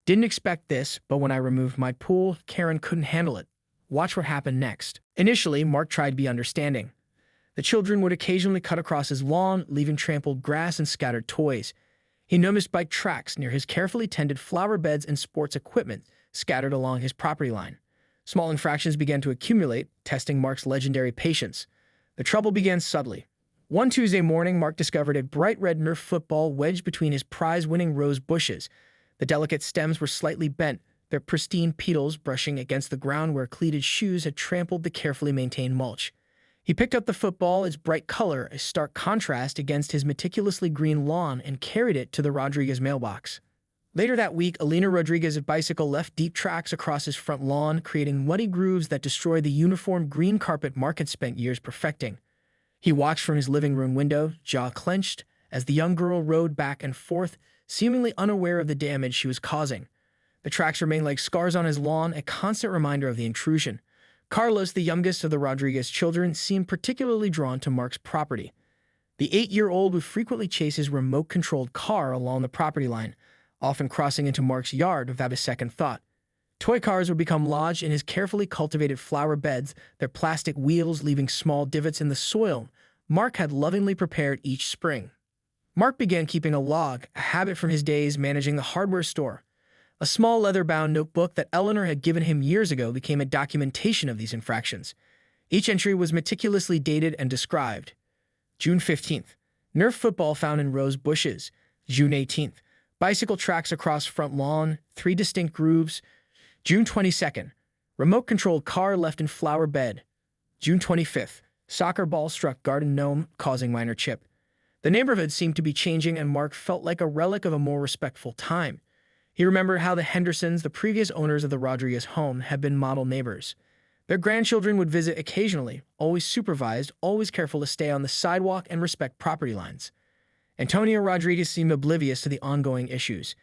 Didn't expect this, but when I removed my pool, Karen couldn't handle it. Watch what happened next. Initially, Mark tried to be understanding. The children would occasionally cut across his lawn, leaving trampled grass and scattered toys. He noticed bike tracks near his carefully tended flower beds and sports equipment scattered along his property line. Small infractions began to accumulate, testing Mark's legendary patience. The trouble began subtly. One Tuesday morning, Mark discovered a bright red Nerf football wedged between his prize-winning rose bushes. The delicate stems were slightly bent, their pristine petals brushing against the ground where cleated shoes had trampled the carefully maintained mulch. He picked up the football, its bright color a stark contrast against his meticulously green lawn, and carried it to the Rodriguez mailbox. Later that week, Alina Rodriguez's bicycle left deep tracks across his front lawn, creating muddy grooves that destroyed the uniform green carpet Mark had spent years perfecting. He watched from his living room window, jaw clenched, as the young girl rode back and forth, seemingly unaware of the damage she was causing. The tracks remained like scars on his lawn, a constant reminder of the intrusion. Carlos, the youngest of the Rodriguez children, seemed particularly drawn to Mark's property. The 8-year-old would frequently chase his remote-controlled car along the property line, often crossing into Mark's yard without a second thought. Toy cars would become lodged in his carefully cultivated flower beds, their plastic wheels leaving small divots in the soil Mark had lovingly prepared each spring. Mark began keeping a log, a habit from his days managing the hardware store. A small leather-bound notebook that Eleanor had given him years ago became a documentation of these infractions. Each entry was meticulously dated and described. June 15th. Nerf football found in rose bushes. June 18th. Bicycle tracks across front lawn, 3 distinct grooves. June 22nd. Remote-controlled car left in flower bed. June 25th. Soccer ball struck garden gnome, causing minor chip. The neighborhood seemed to be changing, and Mark felt like a relic of a more respectful time. He remembered how the Hendersons, the previous owners of the Rodriguez home, had been model neighbors. Their grandchildren would visit occasionally, always supervised, always careful to stay on the sidewalk and respect property lines. Antonio Rodriguez seemed oblivious to the ongoing issues.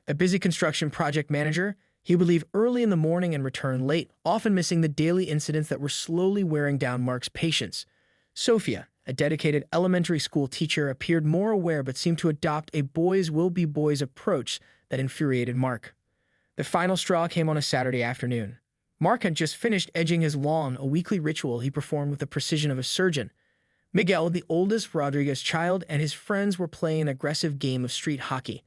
A busy construction project manager, he would leave early in the morning and return late, often missing the daily incidents that were slowly wearing down Mark's patience. Sophia, a dedicated elementary school teacher, appeared more aware but seemed to adopt a boys will be boys approach that infuriated Mark. The final straw came on a Saturday afternoon. Mark had just finished edging his lawn, a weekly ritual he performed with the precision of a surgeon. Miguel, the oldest Rodriguez child, and his friends were playing an aggressive game of street hockey.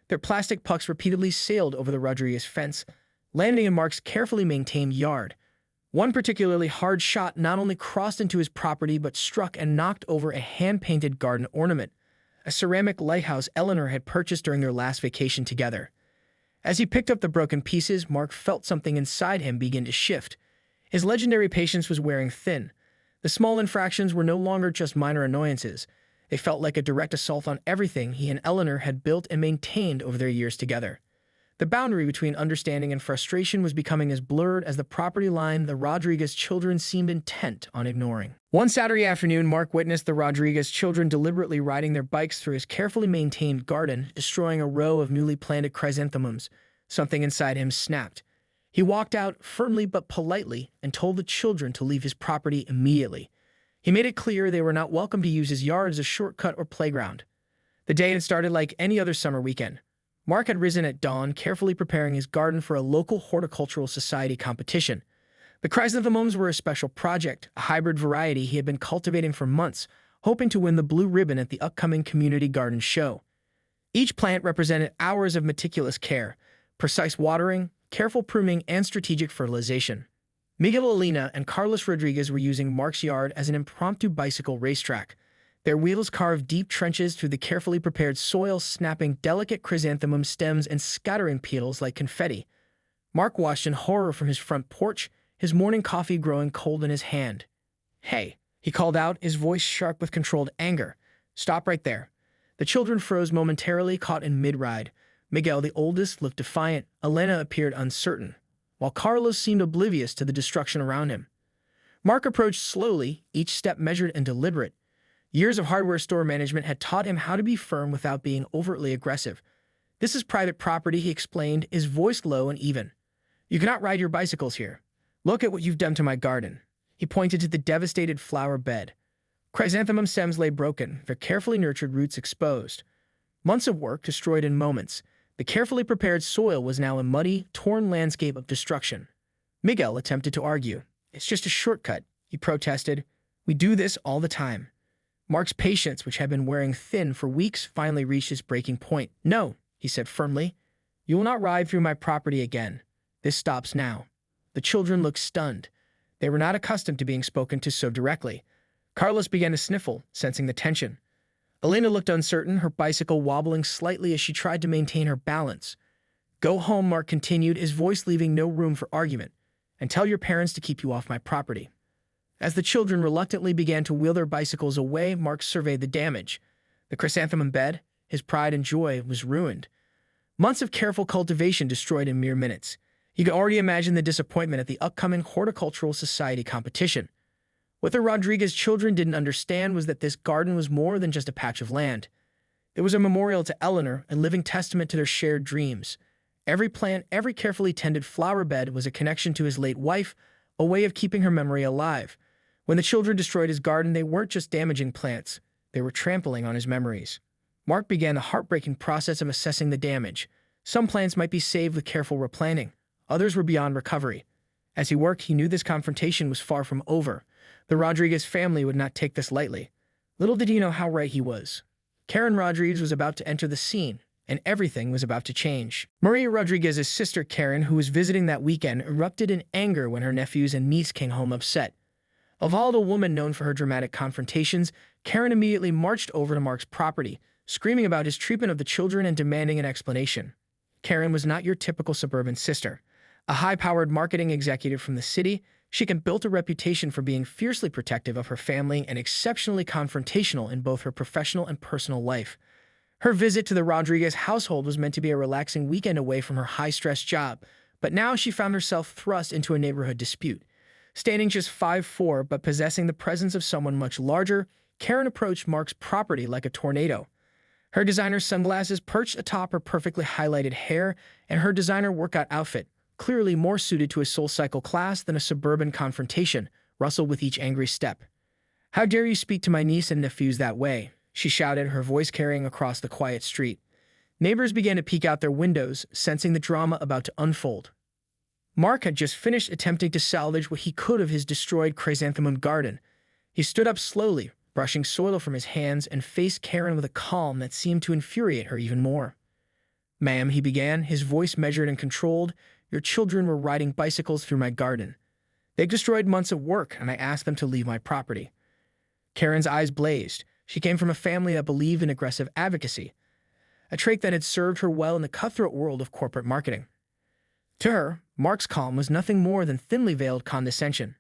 Their plastic pucks repeatedly sailed over the Rodriguez fence, landing in Mark's carefully maintained yard. One particularly hard shot not only crossed into his property but struck and knocked over a hand-painted garden ornament, a ceramic lighthouse Eleanor had purchased during their last vacation together. As he picked up the broken pieces, Mark felt something inside him begin to shift. His legendary patience was wearing thin. The small infractions were no longer just minor annoyances. They felt like a direct assault on everything he and Eleanor had built and maintained over their years together. The boundary between understanding and frustration was becoming as blurred as the property line the Rodriguez children seemed intent on ignoring. One Saturday afternoon, Mark witnessed the Rodriguez children deliberately riding their bikes through his carefully maintained garden, destroying a row of newly planted chrysanthemums. Something inside him snapped. He walked out firmly but politely and told the children to leave his property immediately. He made it clear they were not welcome to use his yard as a shortcut or playground. The day had started like any other summer weekend. Mark had risen at dawn, carefully preparing his garden for a local horticultural society competition. The chrysanthemums were a special project, a hybrid variety he had been cultivating for months, hoping to win the blue ribbon at the upcoming community garden show. Each plant represented hours of meticulous care, precise watering, careful pruning, and strategic fertilization. Miguel Alina and Carlos Rodriguez were using Mark's yard as an impromptu bicycle racetrack. Their wheels carved deep trenches through the carefully prepared soil, snapping delicate chrysanthemum stems and scattering petals like confetti. Mark watched in horror from his front porch, his morning coffee growing cold in his hand. "Hey," he called out, his voice sharp with controlled anger. "Stop right there." The children froze momentarily, caught in mid-ride. Miguel, the oldest, looked defiant. Elena appeared uncertain, while Carlos seemed oblivious to the destruction around him. Mark approached slowly, each step measured and deliberate. Years of hardware store management had taught him how to be firm without being overtly aggressive. "This is private property," he explained, his voice low and even. "You cannot ride your bicycles here. Look at what you've done to my garden." He pointed to the devastated flower bed. Chrysanthemum stems lay broken, their carefully nurtured roots exposed. Months of work destroyed in moments. The carefully prepared soil was now a muddy, torn landscape of destruction. Miguel attempted to argue. "It's just a shortcut," he protested. "We do this all the time." Mark's patience, which had been wearing thin for weeks, finally reached its breaking point. "No," he said firmly. "You will not ride through my property again. This stops now." The children looked stunned. They were not accustomed to being spoken to so directly. Carlos began to sniffle, sensing the tension. Elena looked uncertain, her bicycle wobbling slightly as she tried to maintain her balance. "Go home," Mark continued, his voice leaving no room for argument, "and tell your parents to keep you off my property." As the children reluctantly began to wheel their bicycles away, Mark surveyed the damage. The chrysanthemum bed, his pride and joy, was ruined. Months of careful cultivation destroyed in mere minutes. He could already imagine the disappointment at the upcoming Horticultural Society competition. What the Rodriguez children didn't understand was that this garden was more than just a patch of land. It was a memorial to Eleanor, a living testament to their shared dreams. Every plant, every carefully tended flower bed was a connection to his late wife, a way of keeping her memory alive. When the children destroyed his garden, they weren't just damaging plants. They were trampling on his memories. Mark began the heartbreaking process of assessing the damage. Some plants might be saved with careful replanting. Others were beyond recovery. As he worked, he knew this confrontation was far from over. The Rodriguez family would not take this lightly. Little did he know how right he was. Karen Rodriguez was about to enter the scene, and everything was about to change. Maria Rodriguez's sister Karen, who was visiting that weekend, erupted in anger when her nephews and niece came home upset. A volatile woman known for her dramatic confrontations, Karen immediately marched over to Mark's property, screaming about his treatment of the children and demanding an explanation. Karen was not your typical suburban sister. A high-powered marketing executive from the city, she had built a reputation for being fiercely protective of her family and exceptionally confrontational in both her professional and personal life. Her visit to the Rodriguez household was meant to be a relaxing weekend away from her high-stress job, but now she found herself thrust into a neighborhood dispute. Standing just 5'4", but possessing the presence of someone much larger, Karen approached Mark's property like a tornado. Her designer sunglasses perched atop her perfectly highlighted hair, and her designer workout outfit, clearly more suited to a SoulCycle class than a suburban confrontation, rustled with each angry step. "How dare you speak to my niece and nephews that way?" she shouted, her voice carrying across the quiet street. Neighbors began to peek out their windows, sensing the drama about to unfold. Mark had just finished attempting to salvage what he could of his destroyed chrysanthemum garden. He stood up slowly, brushing soil from his hands, and faced Karen with a calm that seemed to infuriate her even more. "Ma'am," he began, his voice measured and controlled, "your children were riding bicycles through my garden. They've destroyed months of work, and I asked them to leave my property." Karen's eyes blazed. She came from a family that believed in aggressive advocacy, a trait that had served her well in the cutthroat world of corporate marketing. To her, Mark's calm was nothing more than thinly veiled condescension.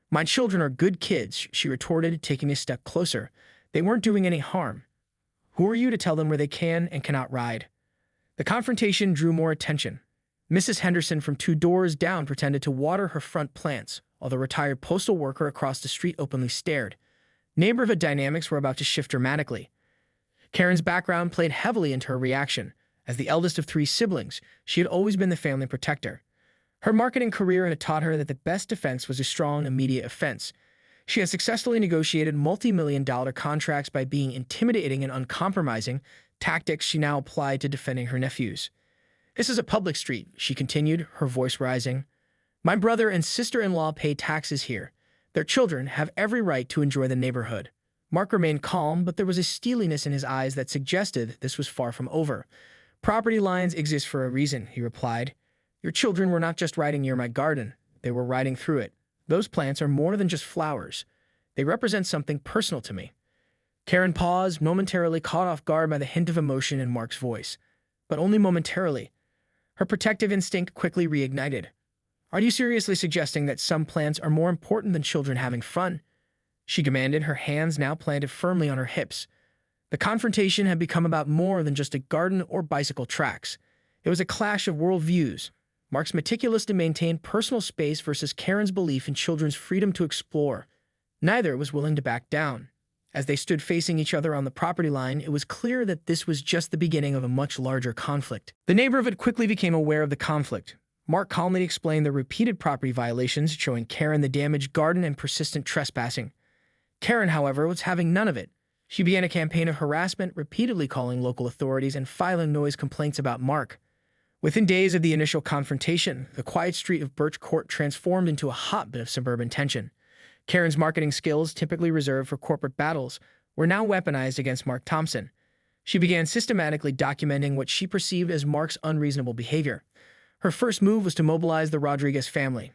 "My children are good kids," she retorted, taking a step closer. "They weren't doing any harm. Who are you to tell them where they can and cannot ride?" The confrontation drew more attention. Mrs. Henderson from 2 doors down pretended to water her front plants, while the retired postal worker across the street openly stared. Neighborhood dynamics were about to shift dramatically. Karen's background played heavily into her reaction. As the eldest of 3 siblings, she had always been the family protector. Her marketing career had taught her that the best defense was a strong, immediate offense. She had successfully negotiated multi-million-dollar contracts by being intimidating and uncompromising, tactics she now applied to defending her nephews. "This is a public street," she continued, her voice rising. "My brother and sister-in-law pay taxes here. Their children have every right to enjoy the neighborhood." Mark remained calm, but there was a steeliness in his eyes that suggested this was far from over. "Property lines exist for a reason," he replied. "Your children were not just riding near my garden. They were riding through it. Those plants are more than just flowers. They represent something personal to me." Karen paused, momentarily caught off guard by the hint of emotion in Mark's voice. But only momentarily. Her protective instinct quickly reignited. "Are you seriously suggesting that some plants are more important than children having fun?" she demanded, her hands now planted firmly on her hips. The confrontation had become about more than just a garden or bicycle tracks. It was a clash of worldviews. Mark's meticulous to maintain personal space versus Karen's belief in children's freedom to explore. Neither was willing to back down. As they stood facing each other on the property line, it was clear that this was just the beginning of a much larger conflict. The neighborhood quickly became aware of the conflict. Mark calmly explained the repeated property violations, showing Karen the damaged garden and persistent trespassing. Karen, however, was having none of it. She began a campaign of harassment, repeatedly calling local authorities and filing noise complaints about Mark. Within days of the initial confrontation, the quiet street of Birch Court transformed into a hotbed of suburban tension. Karen's marketing skills, typically reserved for corporate battles, were now weaponized against Mark Thompson. She began systematically documenting what she perceived as Mark's unreasonable behavior. Her first move was to mobilize the Rodriguez family.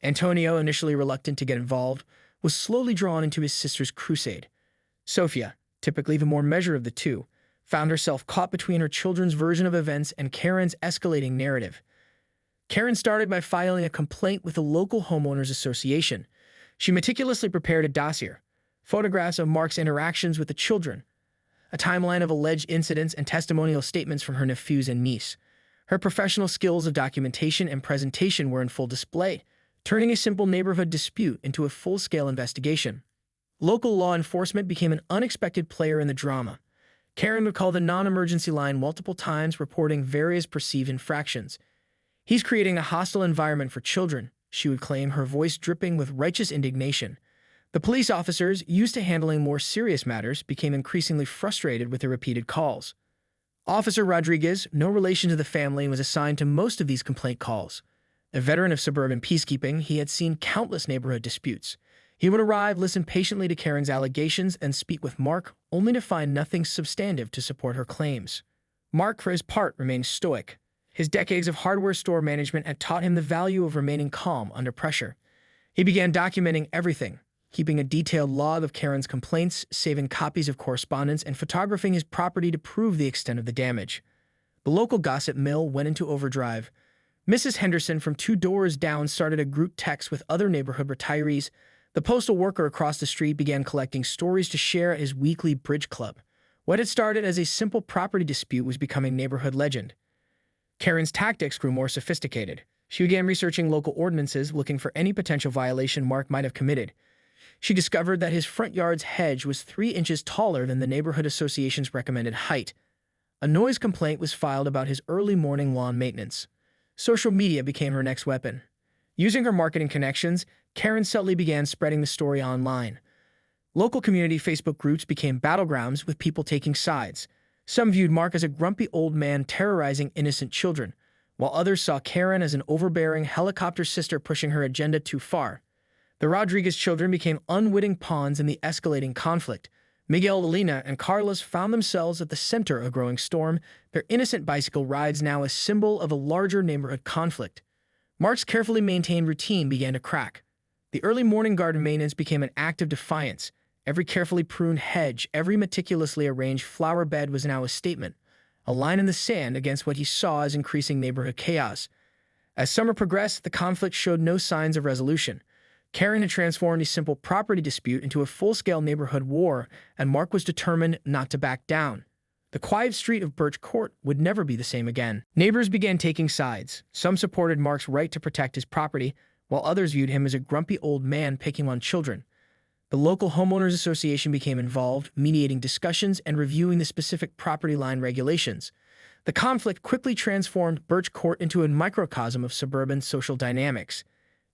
Antonio, initially reluctant to get involved, was slowly drawn into his sister's crusade. Sophia, typically the more measured of the two, found herself caught between her children's version of events and Karen's escalating narrative. Karen started by filing a complaint with the local homeowners association. She meticulously prepared a dossier, photographs of Mark's interactions with the children, a timeline of alleged incidents, and testimonial statements from her nephews and niece. Her professional skills of documentation and presentation were in full display, turning a simple neighborhood dispute into a full-scale investigation. Local law enforcement became an unexpected player in the drama. Karen would call the non-emergency line multiple times, reporting various perceived infractions. "He's creating a hostile environment for children," she would claim, her voice dripping with righteous indignation. The police officers, used to handling more serious matters, became increasingly frustrated with the repeated calls. Officer Rodriguez, no relation to the family, was assigned to most of these complaint calls. A veteran of suburban peacekeeping, he had seen countless neighborhood disputes. He would arrive, listen patiently to Karen's allegations, and speak with Mark, only to find nothing substantive to support her claims. Mark, for his part, remained stoic. His decades of hardware store management had taught him the value of remaining calm under pressure. He began documenting everything, keeping a detailed log of Karen's complaints, saving copies of correspondence, and photographing his property to prove the extent of the damage. The local gossip mill went into overdrive. Mrs. Henderson from 2 doors down started a group text with other neighborhood retirees. The postal worker across the street began collecting stories to share at his weekly bridge club. What had started as a simple property dispute was becoming neighborhood legend. Karen's tactics grew more sophisticated. She began researching local ordinances, looking for any potential violation Mark might have committed. She discovered that his front yard's hedge was 3 inches taller than the neighborhood association's recommended height. A noise complaint was filed about his early morning lawn maintenance. Social media became her next weapon. Using her marketing connections, Karen subtly began spreading the story online. Local community Facebook groups became battlegrounds, with people taking sides. Some viewed Mark as a grumpy old man terrorizing innocent children, while others saw Karen as an overbearing helicopter sister pushing her agenda too far. The Rodriguez children became unwitting pawns in the escalating conflict. Miguel, Elena, and Carlos found themselves at the center of a growing storm, their innocent bicycle rides now a symbol of a larger neighborhood conflict. Mark's carefully maintained routine began to crack. The early morning garden maintenance became an act of defiance. Every carefully pruned hedge, every meticulously arranged flower bed was now a statement, a line in the sand against what he saw as increasing neighborhood chaos. As summer progressed, the conflict showed no signs of resolution. Karen had transformed a simple property dispute into a full-scale neighborhood war, and Mark was determined not to back down. The quiet street of Birch Court would never be the same again. Neighbors began taking sides. Some supported Mark's right to protect his property, while others viewed him as a grumpy old man picking on children. The local homeowners association became involved, mediating discussions and reviewing the specific property line regulations. The conflict quickly transformed Birch Court into a microcosm of suburban social dynamics.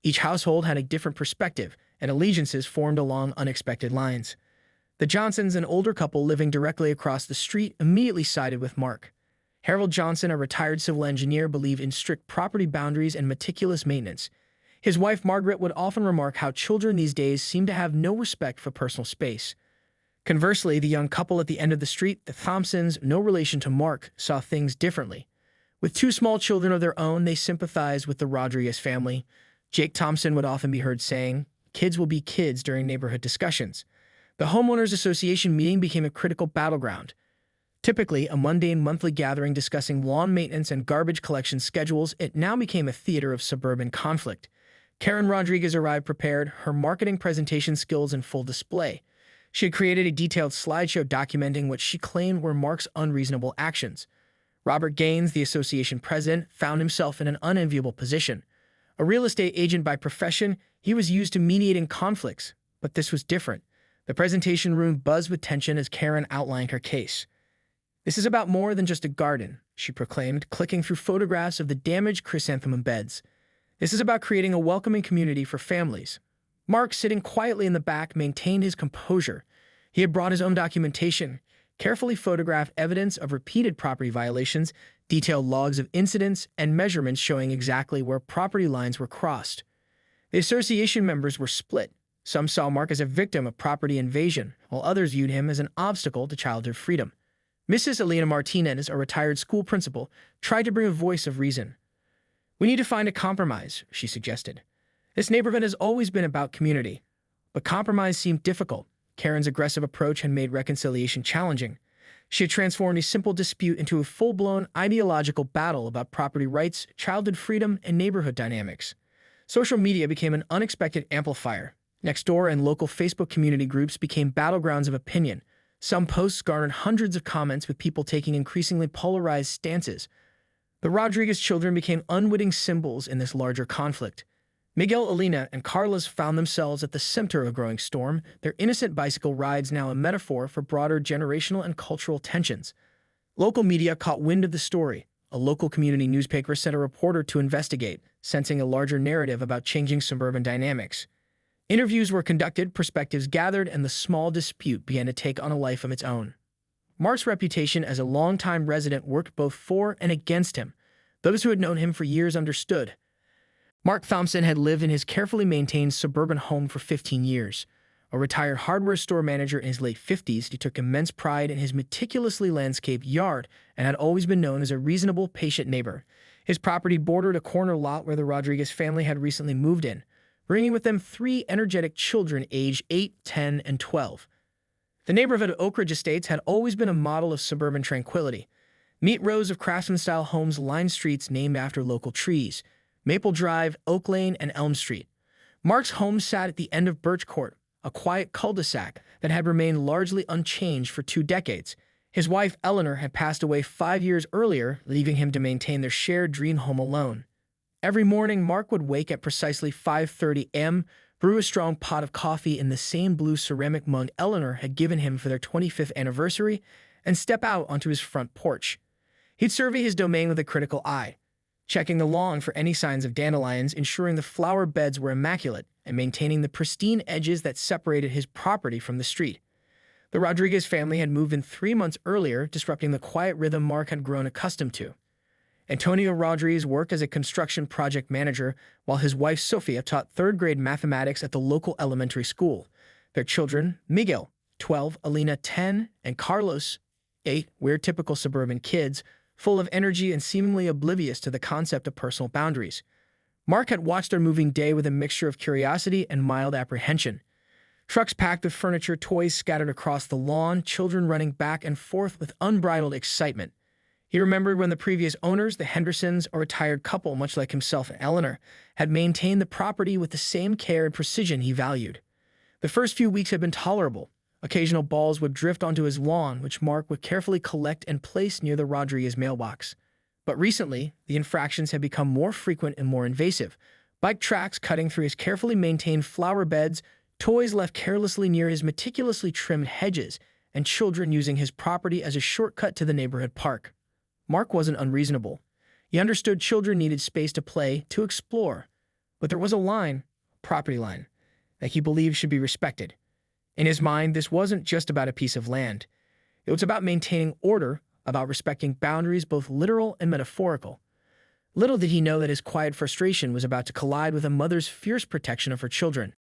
Each household had a different perspective, and allegiances formed along unexpected lines. The Johnsons, an older couple living directly across the street, immediately sided with Mark. Harold Johnson, a retired civil engineer, believed in strict property boundaries and meticulous maintenance. His wife, Margaret, would often remark how children these days seem to have no respect for personal space. Conversely, the young couple at the end of the street, the Thompsons, no relation to Mark, saw things differently. With 2 small children of their own, they sympathized with the Rodriguez family. Jake Thompson would often be heard saying, "Kids will be kids," during neighborhood discussions. The Homeowners Association meeting became a critical battleground. Typically a mundane monthly gathering discussing lawn maintenance and garbage collection schedules, it now became a theater of suburban conflict. Karen Rodriguez arrived prepared, her marketing presentation skills in full display. She had created a detailed slideshow documenting what she claimed were Mark's unreasonable actions. Robert Gaines, the association president, found himself in an unenviable position. A real estate agent by profession, he was used to mediating conflicts, but this was different. The presentation room buzzed with tension as Karen outlined her case. "This is about more than just a garden," she proclaimed, clicking through photographs of the damaged chrysanthemum beds. "This is about creating a welcoming community for families." Mark, sitting quietly in the back, maintained his composure. He had brought his own documentation, carefully photographed evidence of repeated property violations, detailed logs of incidents, and measurements showing exactly where property lines were crossed. The association members were split. Some saw Mark as a victim of property invasion, while others viewed him as an obstacle to childhood freedom. Mrs. Elena Martinez, a retired school principal, tried to bring a voice of reason. "We need to find a compromise," she suggested. "This neighborhood has always been about community." But compromise seemed difficult. Karen's aggressive approach had made reconciliation challenging. She had transformed a simple dispute into a full-blown ideological battle about property rights, childhood freedom, and neighborhood dynamics. Social media became an unexpected amplifier. Nextdoor and local Facebook community groups became battlegrounds of opinion. Some posts garnered hundreds of comments, with people taking increasingly polarized stances. The Rodriguez children became unwitting symbols in this larger conflict. Miguel, Elena, and Carlos found themselves at the center of a growing storm, their innocent bicycle rides now a metaphor for broader generational and cultural tensions. Local media caught wind of the story. A local community newspaper sent a reporter to investigate, sensing a larger narrative about changing suburban dynamics. Interviews were conducted, perspectives gathered, and the small dispute began to take on a life of its own. Mark's reputation as a longtime resident worked both for and against him. Those who had known him for years understood. Mark Thompson had lived in his carefully maintained suburban home for 15 years. A retired hardware store manager in his late 50s, he took immense pride in his meticulously landscaped yard and had always been known as a reasonable, patient neighbor. His property bordered a corner lot where the Rodriguez family had recently moved in, bringing with them 3 energetic children aged 8, 10, and 12. The neighborhood of Oak Ridge Estates had always been a model of suburban tranquility. Neat rows of craftsman-style homes lined streets named after local trees: Maple Drive, Oak Lane, and Elm Street. Mark's home sat at the end of Birch Court, a quiet cul-de-sac that had remained largely unchanged for 2 decades. His wife, Eleanor, had passed away 5 years earlier, leaving him to maintain their shared dream home alone. Every morning, Mark would wake at precisely 5:30 a.m., brew a strong pot of coffee in the same blue ceramic mug Eleanor had given him for their 25th anniversary, and step out onto his front porch. He'd survey his domain with a critical eye, checking the lawn for any signs of dandelions, ensuring the flower beds were immaculate, and maintaining the pristine edges that separated his property from the street. The Rodriguez family had moved in 3 months earlier, disrupting the quiet rhythm Mark had grown accustomed to. Antonio Rodriguez worked as a construction project manager, while his wife Sofia taught 3rd-grade mathematics at the local elementary school. Their children, Miguel, 12, Elena, 10, and Carlos, 8, were typical suburban kids, full of energy and seemingly oblivious to the concept of personal boundaries. Mark had watched their moving day with a mixture of curiosity and mild apprehension. Trucks packed with furniture, toys scattered across the lawn, children running back and forth with unbridled excitement. He remembered when the previous owners, the Hendersons, a retired couple much like himself and Eleanor, had maintained the property with the same care and precision he valued. The first few weeks had been tolerable. Occasional balls would drift onto his lawn, which Mark would carefully collect and place near the Rodriguez mailbox. But recently, the infractions had become more frequent and more invasive. Bike tracks cutting through his carefully maintained flower beds, toys left carelessly near his meticulously trimmed hedges, and children using his property as a shortcut to the neighborhood park. Mark wasn't unreasonable. He understood children needed space to play, to explore. But there was a line, a property line, that he believed should be respected. In his mind, this wasn't just about a piece of land. It was about maintaining order, about respecting boundaries, both literal and metaphorical. Little did he know that his quiet frustration was about to collide with a mother's fierce protection of her children.